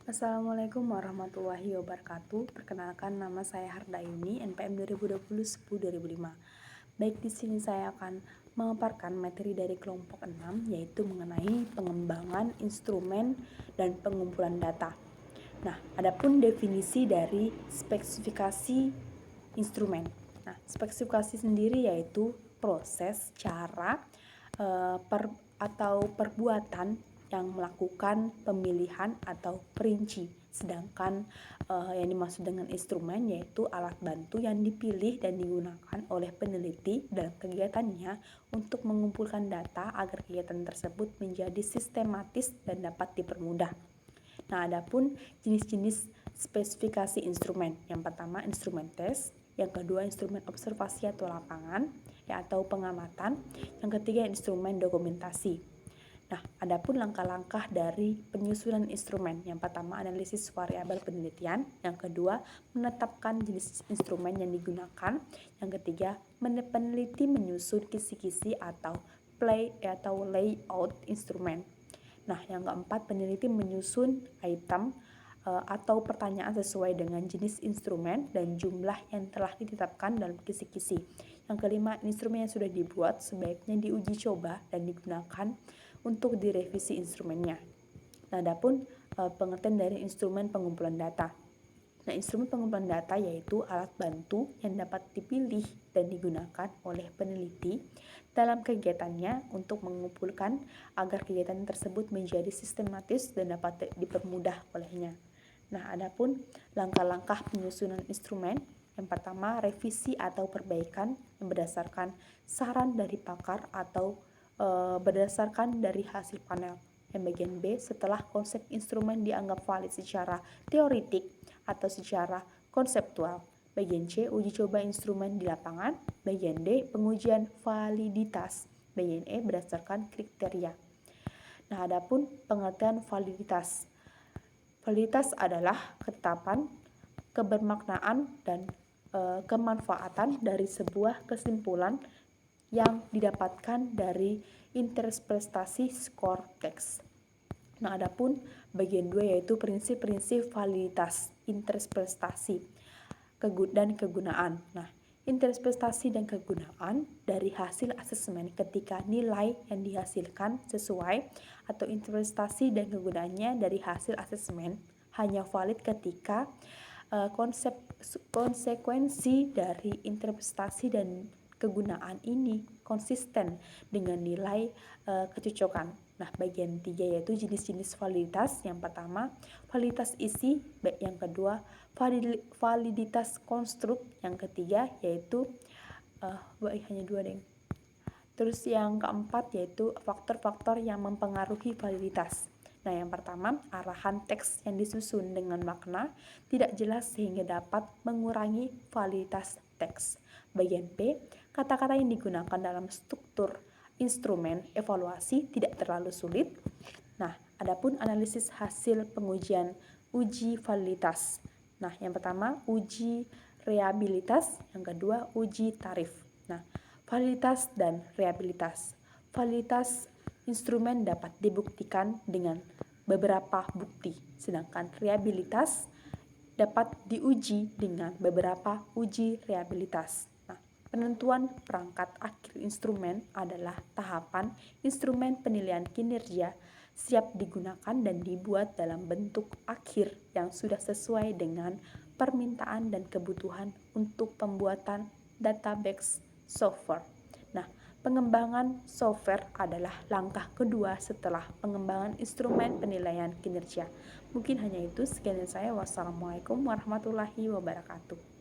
Assalamualaikum warahmatullahi wabarakatuh. Perkenalkan, nama saya Hardayuni, NPM 2020-10-2005. Baik, di sini saya akan memaparkan materi dari kelompok 6, yaitu mengenai pengembangan instrumen dan pengumpulan data. Nah, adapun definisi dari spesifikasi instrumen. Nah, spesifikasi sendiri yaitu proses, cara, atau perbuatan yang melakukan pemilihan atau perinci. Sedangkan yang dimaksud dengan instrumen yaitu alat bantu yang dipilih dan digunakan oleh peneliti dalam kegiatannya untuk mengumpulkan data agar kegiatan tersebut menjadi sistematis dan dapat dipermudah. Nah, adapun jenis-jenis spesifikasi instrumen. Yang pertama, instrumen tes. Yang kedua, instrumen observasi atau lapangan atau pengamatan. Yang ketiga, instrumen dokumentasi. Nah, adapun langkah-langkah dari penyusunan instrumen. Yang pertama, analisis variabel penelitian. Yang kedua, menetapkan jenis instrumen yang digunakan. Yang ketiga, peneliti menyusun kisi-kisi atau layout instrumen. Nah, yang keempat, peneliti menyusun item atau pertanyaan sesuai dengan jenis instrumen dan jumlah yang telah ditetapkan dalam kisi-kisi. Yang kelima, instrumen yang sudah dibuat sebaiknya diuji coba dan digunakan untuk direvisi instrumennya. Nah, adapun pengertian dari instrumen pengumpulan data. Nah, instrumen pengumpulan data yaitu alat bantu yang dapat dipilih dan digunakan oleh peneliti dalam kegiatannya untuk mengumpulkan agar kegiatan tersebut menjadi sistematis dan dapat dipermudah olehnya. Nah, adapun langkah-langkah penyusunan instrumen. Yang pertama, revisi atau perbaikan yang berdasarkan saran dari pakar atau berdasarkan dari hasil panel. Yang bagian B, setelah konsep instrumen dianggap valid secara teoritik atau secara konseptual. Bagian C, uji coba instrumen di lapangan. Bagian D, pengujian validitas. Bagian E, berdasarkan kriteria. Nah, adapun pengertian validitas. Validitas adalah ketetapan, kebermaknaan, dan kemanfaatan dari sebuah kesimpulan yang didapatkan dari interpretasi skor teks. Nah, adapun bagian 2 yaitu prinsip-prinsip validitas interpretasi dan kegunaan. Nah, interpretasi dan kegunaan dari hasil asesmen ketika nilai yang dihasilkan sesuai atau interpretasi dan kegunaannya dari hasil asesmen hanya valid ketika konsekuensi dari interpretasi dan kegunaan ini konsisten dengan nilai kecocokan. Nah, bagian 3 yaitu jenis-jenis validitas. Yang pertama, validitas isi. Yang kedua, validitas konstruk. Yang ketiga yaitu hanya 2 deh. Terus yang keempat yaitu faktor-faktor yang mempengaruhi validitas. Nah, yang pertama, arahan teks yang disusun dengan makna tidak jelas sehingga dapat mengurangi validitas teks. Bagian B, kata-kata yang digunakan dalam struktur instrumen evaluasi tidak terlalu sulit. Nah, adapun analisis hasil pengujian uji validitas. Nah, yang pertama, uji reliabilitas, yang kedua, uji tarif. Nah, validitas dan reliabilitas. Validitas instrumen dapat dibuktikan dengan beberapa bukti, sedangkan reliabilitas dapat diuji dengan beberapa uji reliabilitas. Nah, penentuan perangkat akhir instrumen adalah tahapan instrumen penilaian kinerja siap digunakan dan dibuat dalam bentuk akhir yang sudah sesuai dengan permintaan dan kebutuhan untuk pembuatan database software. Nah, pengembangan software adalah langkah kedua setelah pengembangan instrumen penilaian kinerja. Mungkin hanya itu, sekian dari saya. Wassalamualaikum warahmatullahi wabarakatuh.